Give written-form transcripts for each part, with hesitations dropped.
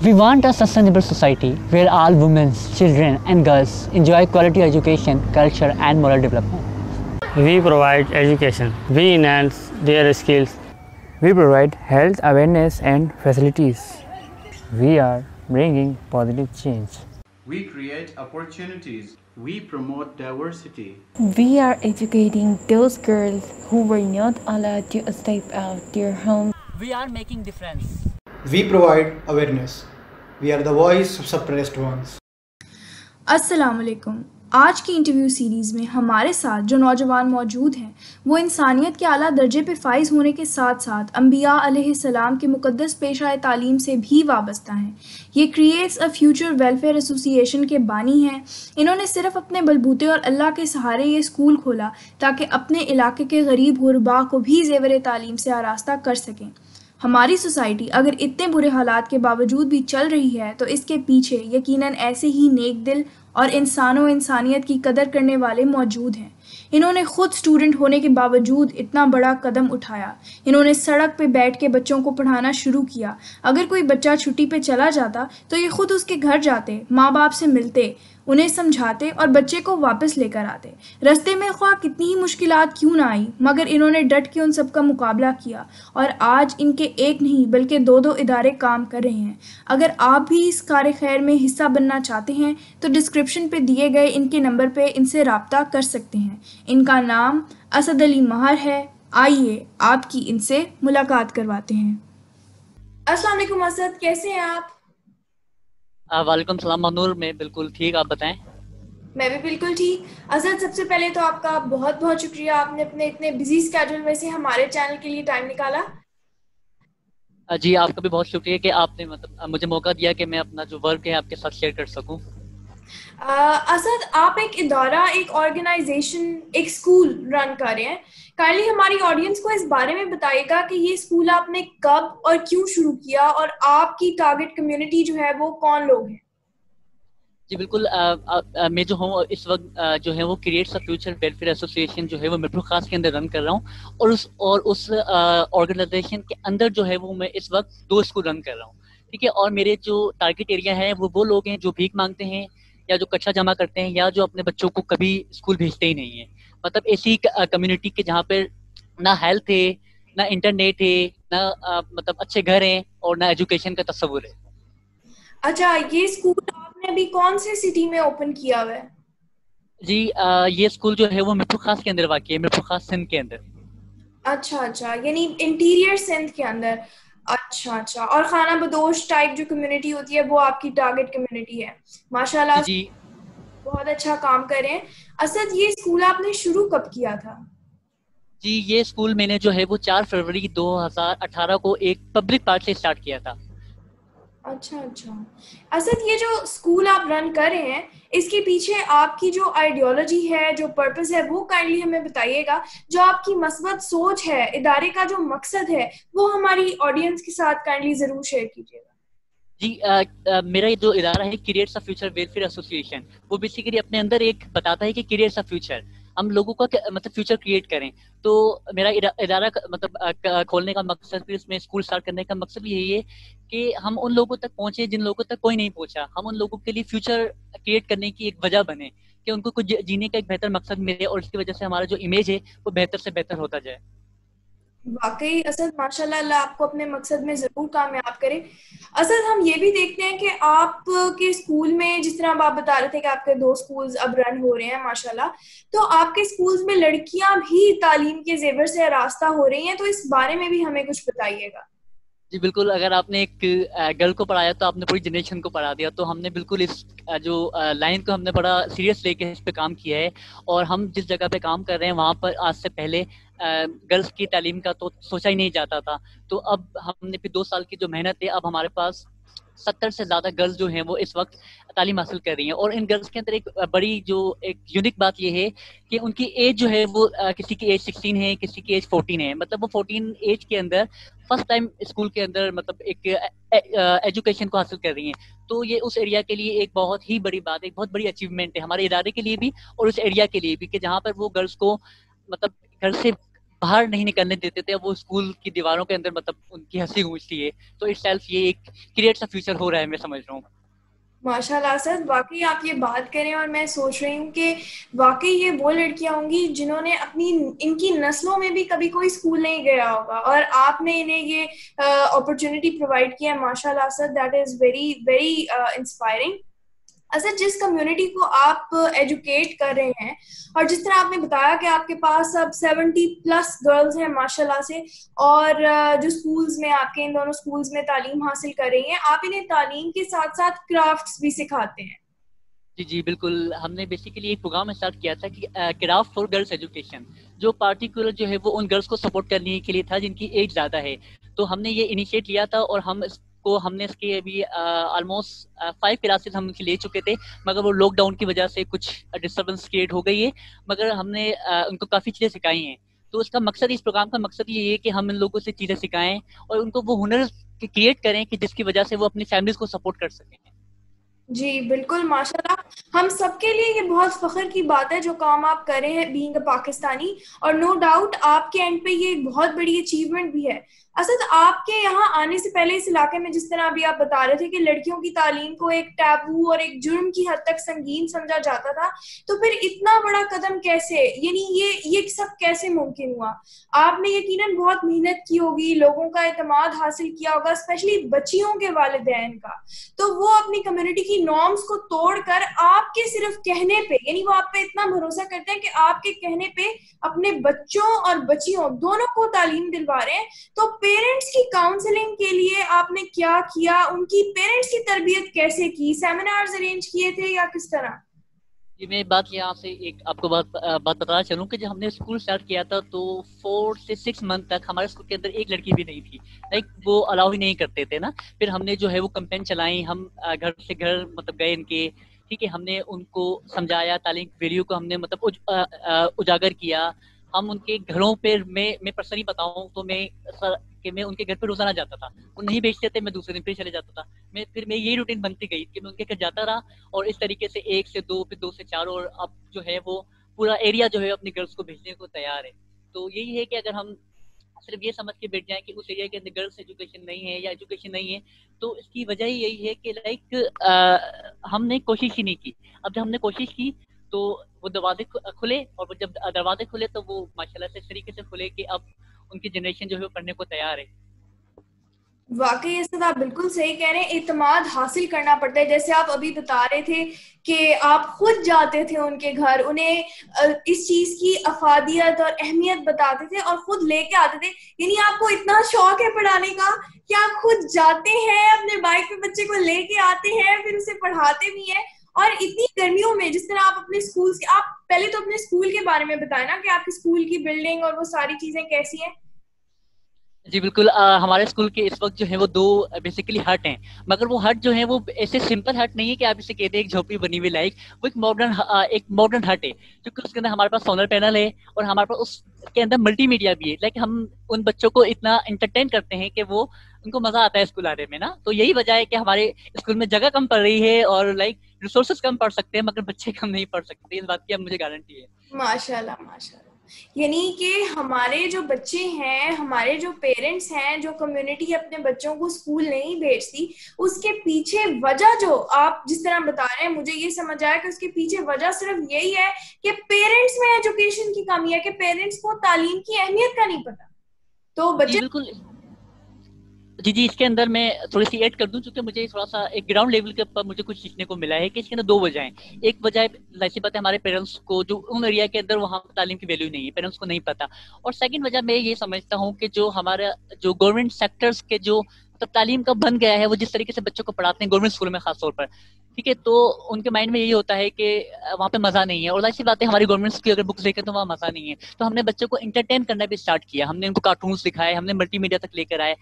We want a sustainable society where all women, children and girls enjoy quality education, culture and moral development. We provide education. We enhance their skills. We provide health awareness and facilities. We are bringing positive change. We create opportunities. We promote diversity. We are educating those girls who were not allowed to step out their home. We are making difference. We provide awareness. We are the voice of suppressed ones. अस्सलामुअलैकुम। आज की interview series में हमारे साथ जो नौजवान मौजूद हैं वो इंसानियत के आला दर्जे पे फाइज होने के साथ साथ अंबिया अलैहिस्सलाम के मुक़द्दस पेशा तालीम से भी वाबस्ता हैं। ये creates a future welfare association के बानी हैं। इन्होंने सिर्फ अपने बलबूते और अल्लाह के सहारे ये स्कूल खोला ताकि अपने इलाके के गरीब गुरबा को भी ज़ेवर तालीम से आरास्ता कर सकें। हमारी सोसाइटी अगर इतने बुरे हालात के बावजूद भी चल रही है तो इसके पीछे यकीनन ऐसे ही नेक दिल और इंसानियत की कदर करने वाले मौजूद हैं। इन्होंने ख़ुद स्टूडेंट होने के बावजूद इतना बड़ा कदम उठाया। इन्होंने सड़क पे बैठ के बच्चों को पढ़ाना शुरू किया। अगर कोई बच्चा छुट्टी पे चला जाता तो ये ख़ुद उसके घर जाते, माँ बाप से मिलते, उन्हें समझाते और बच्चे को वापस लेकर आते। रास्ते में ख्वाह कितनी ही मुश्किलात क्यों ना आई मगर इन्होंने डट के उन सब का मुकाबला किया और आज इनके एक नहीं बल्कि दो इदारे काम कर रहे हैं। अगर आप भी इस कार खैर में हिस्सा बनना चाहते हैं तो डिस्क्रिप्शन पे दिए गए इनके नंबर पे इनसे रब्ता कर सकते हैं। इनका नाम असद अली महर है। आइए आपकी इनसे मुलाकात करवाते हैं। अस्सलाम वालेकुम असद, कैसे हैं आप? वालेकुम सलाम मनूर, मैं बिल्कुल ठीक, आप बताएं? मैं भी बिल्कुल ठीक। असद, सबसे पहले तो आपका बहुत बहुत शुक्रिया, आपने अपने इतने बिजी स्केड्यूल में से हमारे चैनल के लिए टाइम निकाला। जी आपका भी बहुत शुक्रिया कि आपने मुझे मौका दिया कि मैं अपना जो वर्क है आपके साथ शेयर कर सकूं। असद, आप एक इदारा, एक ऑर्गेनाइजेशन, एक स्कूल रन कर रहे हैं। काइंडली हमारी ऑडियंस को इस बारे में बताइएगा कि ये स्कूल आपने कब और क्यों शुरू किया और आपकी टारगेट कम्युनिटी जो है वो कौन लोग हैं? जी बिल्कुल, मैं जो हूँ इस वक्त जो है वो creates a future welfare association जो है वो मिरपुर खास के अंदर रन कर रहा हूँ और उस ऑर्गेनाइजेशन के अंदर जो है वो मैं इस वक्त 2 स्कूल रन कर रहा हूँ, ठीक है। और मेरे जो टारगेट एरिया है वो लोग हैं जो भीख मांगते हैं या जो कचरा जमा करते हैं या जो अपने बच्चों को कभी स्कूल भेजते ही नहीं है। मतलब ऐसी कम्युनिटी के जहाँ पर ना हेल्थ है, ना इंटरनेट है, ना मतलब अच्छे घर हैं और ना एजुकेशन का तस्वुर है। अच्छा, ये स्कूल आपने अभी कौन से सिटी में ओपन किया हुआ है? जी ये स्कूल जो है वो मिरपुर खास के अंदर वाक़ई है, मिरपुर खास सिंध के अंदर। अच्छा, यानी इंटीरियर सिंध के अंदर। अच्छा, और खाना बदोश टाइप जो कम्युनिटी होती है वो आपकी टारगेट कम्युनिटी है। माशाल्लाह जी बहुत अच्छा काम कर रहे हैं। असद, ये स्कूल आपने शुरू कब किया था? जी ये स्कूल मैंने जो है वो 4 फरवरी 2018 को एक पब्लिक पार्ट से स्टार्ट किया था। अच्छा। असद, ये जो स्कूल आप रन कर रहे हैं इसके पीछे आपकी जो आइडियोलॉजी है, जो पर्पस है, वो काइंडली हमें बताइएगा। जो आपकी मस्बत सोच है, इदारे का जो मकसद है, वो हमारी ऑडियंस के साथ काइंडली जरूर शेयर कीजिएगा। जी मेरा ये जो इदारा है creates a future welfare association, वो बेसिकली अपने अंदर एक बताता है कि क्रिएट्स अ फ्यूचर, हम लोगों का मतलब फ्यूचर क्रिएट करें। तो मेरा इदारा मतलब खोलने का मकसद, फिर इसमें स्कूल स्टार्ट करने का मकसद यही है कि हम उन लोगों तक पहुंचे जिन लोगों तक कोई नहीं पहुंचा। हम उन लोगों के लिए फ्यूचर क्रिएट करने की एक वजह बने कि उनको कुछ जीने का एक बेहतर मकसद मिले और इसकी वजह से हमारा जो इमेज है वो बेहतर से बेहतर होता जाए। वाकई असद, माशाल्लाह, अल्लाह आपको अपने मकसद में जरूर कामयाब करे। असद, हम ये भी देखते हैं कि आपके स्कूल में, जिस तरह आप बता रहे थे कि आपके 2 स्कूल्स अब रन हो रहे हैं माशाल्लाह, तो आपके स्कूल्स में लड़कियां भी तालीम के जेवर से आरास्ता हो रही हैं, तो इस बारे में भी हमें कुछ बताइएगा। जी बिल्कुल, अगर आपने एक गर्ल को पढ़ाया तो आपने पूरी जनरेशन को पढ़ा दिया। तो हमने बिल्कुल इस जो लाइन को हमने बड़ा सीरियस लेके इस पे काम किया है और हम जिस जगह पे काम कर रहे हैं वहाँ पर आज से पहले गर्ल्स की तालीम का तो सोचा ही नहीं जाता था। तो अब हमने फिर 2 साल की जो मेहनत है, अब हमारे पास 70 से ज़्यादा गर्ल्स जो हैं वो इस वक्त तालीम हासिल कर रही हैं। और इन गर्ल्स के अंदर एक बड़ी जो एक यूनिक बात ये है कि उनकी एज जो है वो किसी की एज 16 है, किसी की एज 14 है। मतलब वो 14 एज के अंदर फर्स्ट टाइम स्कूल के अंदर मतलब एक एजुकेशन को हासिल कर रही हैं। तो ये उस एरिया के लिए एक बहुत ही बड़ी बात है, एक बहुत बड़ी अचीवमेंट है हमारे इदारे के लिए भी और उस एरिया के लिए भी, कि जहाँ पर वो गर्ल्स को मतलब घर से बाहर नहीं निकलने देते थे, अब वो स्कूल की दीवारों के अंदर मतलब उनकी हंसी गूंजती है। तो इस सेल्फ ये एक क्रिएट सा फ्यूचर हो रहा है, मैं समझ रहा हूँ। माशाल्लाह सर, वाकई आप ये बात करें और मैं सोच रही हूँ कि वाकई ये वो लड़कियां होंगी जिन्होंने अपनी इनकी नस्लों में भी कभी कोई स्कूल नहीं गया होगा और आपने इन्हें ये अपॉर्चुनिटी प्रोवाइड किया है। माशाल्लाह sir, that is very very inspiring. अच्छा, जिस कम्युनिटी को आप एजुकेट कर रहे हैं और जिस तरह आपने बताया कि आपके पास अब 70+ गर्ल्स हैं माशाल्लाह से, और जो स्कूल्स में आपके इन दोनों स्कूल्स में तालीम हासिल कर रही हैं, आप इन्हें तालीम के साथ साथ क्राफ्ट्स भी सिखाते हैं। जी जी बिल्कुल, हमने बेसिकली एक प्रोग्राम स्टार्ट किया था कि क्राफ्ट फॉर गर्ल्स एजुकेशन, जो पार्टिकुलर जो है वो उन गर्ल्स को सपोर्ट करने के लिए था जिनकी एज ज़्यादा है। तो हमने ये इनिशिएट लिया था और हमने इसके अभी ऑलमोस्ट 5 क्लासेस हम उनकी ले चुके थे, मगर वो लॉकडाउन की वजह से कुछ डिस्टर्बेंस क्रिएट हो गई है, मगर हमने उनको काफ़ी चीज़ें सिखाई हैं। तो इसका मकसद, इस प्रोग्राम का मकसद ये है कि हम इन लोगों से चीज़ें सिखाएं और उनको वो हुनर क्रिएट करें कि जिसकी वजह से वो अपनी फैमिलीज को सपोर्ट कर सकें। जी बिल्कुल, माशाल्लाह, हम सबके लिए ये बहुत फख्र की बात है जो काम आप कर रहे हैं बीइंग अ पाकिस्तानी, और नो डाउट आपके एंड पे ये एक बहुत बड़ी अचीवमेंट भी है। असद, आपके यहाँ आने से पहले इस इलाके में जिस तरह अभी आप बता रहे थे कि लड़कियों की तालीम को एक टैबू और एक जुर्म की हद तक संगीन समझा जाता था, तो फिर इतना बड़ा कदम कैसे, यानी ये सब कैसे मुमकिन हुआ? आपने यकीनन बहुत मेहनत की होगी, लोगों का एतमाद हासिल किया होगा, स्पेशली बच्चियों के वालिदैन का, तो वो अपनी कम्युनिटी की नॉर्म्स को तोड़कर आपके सिर्फ कहने पे, यानी वो आप पे इतना भरोसा करते हैं कि आपके कहने पे अपने बच्चों और बच्चियों दोनों को तालीम दिलवा रहे हैं। तो पेरेंट्स की काउंसलिंग के लिए आपने क्या किया? उनकी पेरेंट्स की तरबियत कैसे की? सेमिनार्स अरेंज किए थे या किस तरह? जी, मैं बात यहाँ से एक आपको बात बताना चलूँ कि जब हमने स्कूल स्टार्ट किया था तो 4 से 6 मंथ तक हमारे स्कूल के अंदर एक लड़की भी नहीं थी, लाइक वो अलाउ ही नहीं करते थे ना। फिर हमने जो है वो कैंपेन चलाई, हम घर से घर मतलब गए इनके, ठीक है, हमने उनको समझाया, तालीम वीडियो को हमने मतलब उजागर किया। हम उनके घरों पे, मैं पर्सनली बताऊं तो मैं उनके घर पे रोजाना जाता था, वो नहीं बेचते थे, मैं दूसरे दिन फिर चले जाता था। फिर मैं यही रूटीन बनती गई कि मैं उनके घर जाता रहा और इस तरीके से 1 से 2, फिर 2 से 4, और अब जो है वो पूरा एरिया जो है अपनी गर्ल्स को भेजने को तैयार है। तो यही है कि अगर हम सिर्फ ये समझ के बैठ जाएं कि उस एरिया के अंदर गर्ल्स एजुकेशन नहीं है या एजुकेशन नहीं है, तो इसकी वजह ही यही है कि लाइक हमने कोशिश ही नहीं की। अब जब हमने कोशिश की तो वो दरवाजे खुले, और वो जब दरवाजे खुले तो वो माशाल्लाह से इस तरीके से खुले कि अब उनकी जनरेशन जो है वो पढ़ने को तैयार है। वाकई इस आप बिल्कुल सही कह रहे हैं, एतमाद हासिल करना पड़ता है। जैसे आप अभी बता रहे थे कि आप खुद जाते थे उनके घर, उन्हें इस चीज की अफादियत और अहमियत बताते थे और खुद लेके आते थे, यानी आपको इतना शौक है पढ़ाने का कि आप खुद जाते हैं, अपने बाइक पे बच्चे को लेके आते हैं, फिर उसे पढ़ाते भी हैं। और इतनी गर्मियों में जिस तरह आप अपने स्कूल की, आप पहले तो अपने स्कूल के बारे में बताएं ना कि आपके स्कूल की बिल्डिंग और वो सारी चीजें कैसी हैं। जी बिल्कुल, हमारे स्कूल के इस वक्त जो है वो 2 बेसिकली हट हैं, मगर वो हट जो है वो ऐसे सिंपल हट नहीं है कि आप इसे कहते हैं एक झोपड़ी बनी हुई, लाइक वो एक मॉडर्न हट है, क्योंकि उसके अंदर हमारे पास सोलर पैनल है और हमारे पास उसके अंदर मल्टीमीडिया भी है। लाइक हम उन बच्चों को इतना एंटरटेन करते हैं कि वो उनको मजा आता है स्कूल आने में ना। तो यही वजह है कि हमारे स्कूल में जगह कम पड़ रही है और लाइक रिसोर्सेज कम पड़ सकते हैं, मगर बच्चे कम नहीं पढ़ सकते, इस बात की अब मुझे गारंटी है। माशाल्लाह माशाल्लाह, यानी कि हमारे जो बच्चे हैं, हमारे जो पेरेंट्स हैं, जो कम्युनिटी अपने बच्चों को स्कूल नहीं भेजती, उसके पीछे वजह जो आप जिस तरह बता रहे हैं, मुझे ये समझ आया कि उसके पीछे वजह सिर्फ यही है कि पेरेंट्स में एजुकेशन की कमी है, कि पेरेंट्स को तालीम की अहमियत का नहीं पता। तो बच्चे बिल्कुल जी, इसके अंदर मैं थोड़ी सी ऐड कर दूं, क्योंकि मुझे थोड़ा सा एक ग्राउंड लेवल के ऊपर मुझे कुछ सीखने को मिला है कि इसके अंदर 2 वजह हैं। एक वजह ऐसी बात है, हमारे पेरेंट्स को जो उन एरिया के अंदर वहाँ तालीम की वैल्यू नहीं है, पेरेंट्स को नहीं पता। और सेकंड वजह मैं ये समझता हूँ कि जो हमारा जो गवर्नमेंट सेक्टर्स के जो मतलब तालीम का बन गया है, वो जिस तरीके से बच्चों को पढ़ाते हैं गवर्नमेंट स्कूल में खासतौर पर, ठीक है, तो उनके माइंड में यही होता है कि वहाँ पे मजा नहीं है। और ऐसी बात है, हमारी गवर्नमेंट की अगर बुक्स देखें तो वहाँ मजा नहीं है। तो हमने बच्चों को इंटरटेन करना भी स्टार्ट किया, हमने उनको कार्टून्स दिखाए, हमने मल्टीमीडिया तक लेकर आए,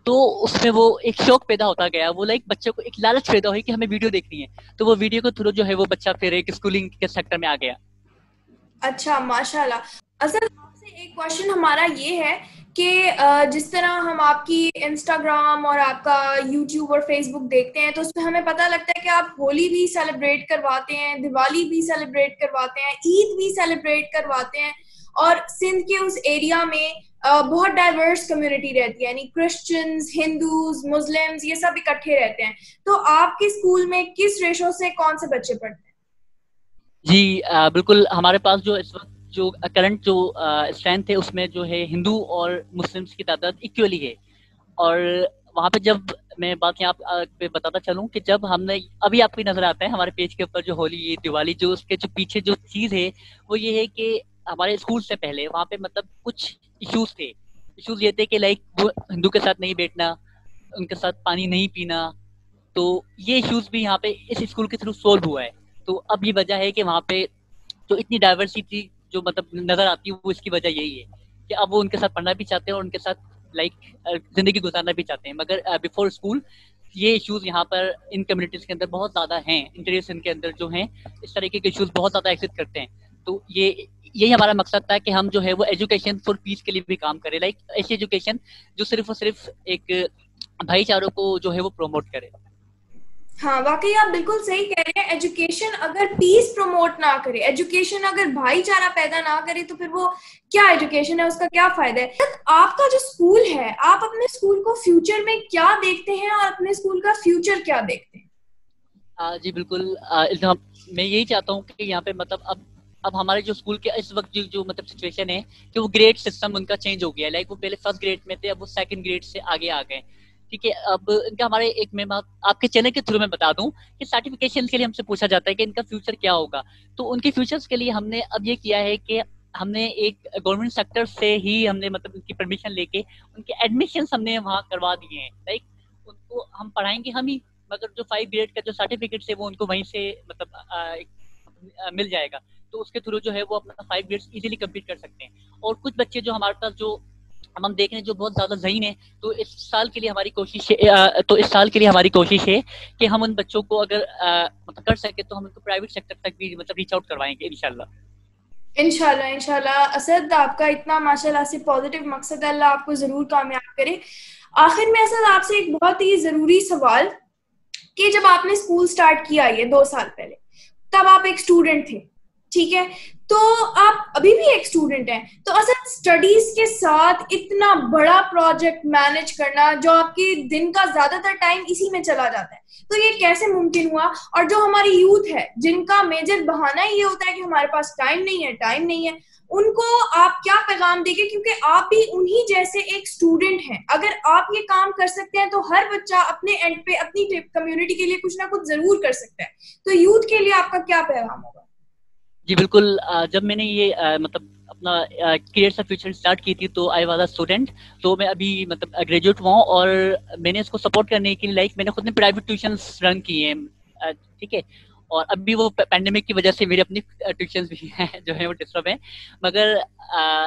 तो उसमें वो एक शौक पैदा होता गया, वो लाइक बच्चों को एक लालच पैदा हुई कि हमें वीडियो देखनी है, तो वो वीडियो के थ्रू जो है वो बच्चा फिर एक स्कूलिंग के सेक्टर में आ गया। अच्छा, माशाल्लाह। असल आपसे एक क्वेश्चन हमारा ये है कि जिस तरह हम आपकी इंस्टाग्राम और आपका यूट्यूब और फेसबुक देखते हैं, तो उसमें हमें पता लगता है कि आप होली भी सेलिब्रेट करवाते हैं, दिवाली भी सेलिब्रेट करवाते हैं, ईद भी सेलिब्रेट करवाते हैं, और सिंध के उस एरिया में बहुत डाइवर्स कम्युनिटी रहती है, यानी क्रिश्चियंस, हिंदूज, मुस्लिम्स, ये सब इकट्ठे रहते हैं। तो आपके स्कूल में किस रेशो से कौन से बच्चे पढ़ते हैं? जी बिल्कुल, हमारे पास जो इस वक्त जो करंट जो स्ट्रेंथ है उसमें जो है हिंदू और मुस्लिम्स की तादाद इक्वली है। और वहाँ पे जब मैं बात यहाँ पे बताता चलूँ कि जब हमने अभी आपको नजर आता है हमारे पेज के ऊपर जो होली, दिवाली, जो उसके जो पीछे जो चीज है वो ये है कि हमारे स्कूल से पहले वहाँ पे मतलब कुछ इश्यूज थे। इश्यूज ये थे कि लाइक वो हिंदू के साथ नहीं बैठना, उनके साथ पानी नहीं पीना, तो ये इश्यूज भी यहाँ पे इस स्कूल के थ्रू सोल्व हुआ है। तो अब ये वजह है कि वहाँ पे जो इतनी डाइवर्सिटी जो मतलब नजर आती है वो इसकी वजह यही है कि अब वो उनके साथ पढ़ना भी चाहते हैं और उनके साथ लाइक जिंदगी गुजारना भी चाहते हैं। मगर बिफोर स्कूल ये इश्यूज यहाँ पर इन कम्युनिटीज के अंदर बहुत ज्यादा हैं, इंटरेस्ट इनके अंदर जो हैं इस तरीके के इश्यूज बहुत ज्यादा एग्जिस्ट करते हैं। तो यही हमारा मकसद था कि हम जो है वो एजुकेशन फॉर पीस के लिए भी काम करें, लाइक ऐसी एजुकेशन जो सिर्फ और सिर्फ एक भाईचारों को जो है वो प्रमोट करे। हाँ, वाकई आप बिल्कुल सही कह रहे हैं। एजुकेशन अगर पीस प्रमोट ना करे, एजुकेशन अगर भाईचारा पैदा ना करे, तो फिर वो क्या एजुकेशन है, उसका क्या फायदा है। आपका जो स्कूल है, आप अपने स्कूल को फ्यूचर में क्या देखते हैं और अपने स्कूल का फ्यूचर क्या देखते हैं? जी बिल्कुल, मैं यही चाहता हूँ कि यहाँ पे मतलब अब हमारे जो स्कूल के इस वक्त जो मतलब सिचुएशन है कि वो ग्रेड सिस्टम उनका चेंज हो गया है। लाइक वो पहले फर्स्ट ग्रेड में थे, अब वो सेकंड ग्रेड से आगे आ गए। ठीक है, अब इनका हमारे एक मैं आपके चैनल के थ्रू मैं बता दूं कि सर्टिफिकेशन के लिए हमसे पूछा जाता है कि इनका फ्यूचर क्या होगा। तो उनके फ्यूचर्स के लिए हमने अब ये किया है कि हमने एक गवर्नमेंट सेक्टर से ही हमने मतलब उनकी परमिशन लेके उनके एडमिशन हमने वहाँ करवा दिए हैं। लाइक उनको हम पढ़ाएंगे हम ही, मगर जो 5 ग्रेड का जो सर्टिफिकेट है वो उनको वहीं से मतलब मिल जाएगा। तो उसके थ्रू जो है वो अपना 5 ग्रेड्स इजीली कंप्लीट कर सकते हैं। और कुछ बच्चे जो हमारे पास जो हम देख रहे हैं जो बहुत ज्यादा ज़हीन है, तो इस साल के लिए हमारी कोशिश है कि हम उन बच्चों को अगर मतलब कर सके तो हम उनको प्राइवेट सेक्टर तक भी मतलब रीच आउट करवाएंगे इंशाल्लाह। असद, आपका इतना माशाल्लाह से पॉजिटिव मकसद है, अल्लाह आपको जरूर कामयाब करे। आखिर में असद आपसे एक बहुत ही जरूरी सवाल कि जब आपने स्कूल स्टार्ट किया ये 2 साल पहले, तब आप एक स्टूडेंट थे, ठीक है, तो आप अभी भी एक स्टूडेंट हैं, तो असल स्टडीज के साथ इतना बड़ा प्रोजेक्ट मैनेज करना, जो आपके दिन का ज्यादातर टाइम इसी में चला जाता है, तो ये कैसे मुमकिन हुआ? और जो हमारी यूथ है जिनका मेजर बहाना ये होता है कि हमारे पास टाइम नहीं है, उनको आप क्या पैगाम देंगे? क्योंकि आप भी उन्हीं जैसे एक स्टूडेंट हैं। अगर आप ये काम कर सकते हैं तो हर बच्चा अपने एंड पे अपनी कम्युनिटी के लिए कुछ ना कुछ जरूर कर सकता है। तो यूथ के लिए आपका क्या पैगाम होगा? जी बिल्कुल, जब मैंने ये मतलब अपना क्रिएट सा फ्यूचर स्टार्ट की थी तो आई वाज अ स्टूडेंट, तो मैं अभी मतलब ग्रेजुएट हुआ हूँ और मैंने इसको सपोर्ट करने के लिए लाइक मैंने खुद ने प्राइवेट ट्यूशंस रन किए हैं। ठीक है, और अभी वो पैंडेमिक की वजह से मेरी अपनी ट्यूशंस भी हैं जो है वो डिस्टर्ब है, मगर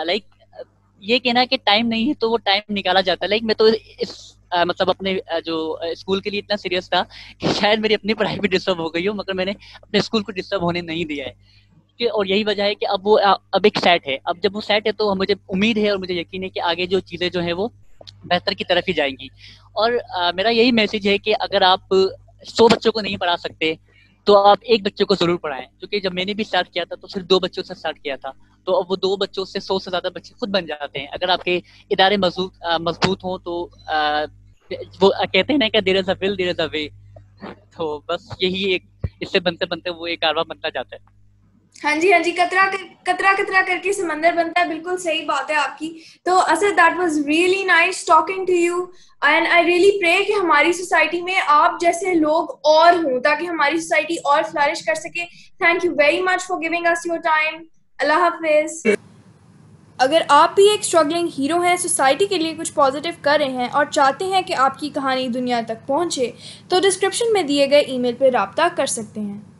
लाइक ये कहना कि टाइम नहीं है तो वो टाइम निकाला जाता है। लाइक मैं तो इस मतलब अपने जो स्कूल के लिए इतना सीरियस था कि शायद मेरी अपनी पढ़ाई भी डिस्टर्ब हो गई हो, मगर मैंने अपने स्कूल को डिस्टर्ब होने नहीं दिया है। और यही वजह है कि अब वो अब एक सेट है। अब जब वो सेट है तो मुझे उम्मीद है और मुझे यकीन है कि आगे जो चीज़ें जो है वो बेहतर की तरफ ही जाएंगी। और मेरा यही मैसेज है कि अगर आप 100 बच्चों को नहीं पढ़ा सकते तो आप एक बच्चे को जरूर पढ़ाएं, क्योंकि जब मैंने भी स्टार्ट किया था तो सिर्फ 2 बच्चों से स्टार्ट किया था, तो अब वो 2 बच्चों से 100 से ज्यादा बच्चे खुद बन जाते हैं अगर आपके इदारे मजबूत हों। तो वो कहते हैं ना कि there is a will there is a way, तो बस यही एक इससे बनते बनते वो एक कारवां बनता जाता है। हाँ जी, कतरा करके समंदर बनता है। बिल्कुल सही बात है आपकी। तो Asad, that was really nice talking to you and I really pray कि हमारी सोसाइटी में आप जैसे लोग और हों ताकि हमारी सोसाइटी और फ्लरिश कर सके। Thank you very much for giving us your time. अल्लाह हाफिज। अगर आप भी एक स्ट्रगलिंग हीरो हैं, सोसाइटी के लिए कुछ पॉजिटिव कर रहे हैं और चाहते हैं कि आपकी कहानी दुनिया तक पहुंचे, तो डिस्क्रिप्शन में दिए गए ईमेल पर राब्ता कर सकते हैं।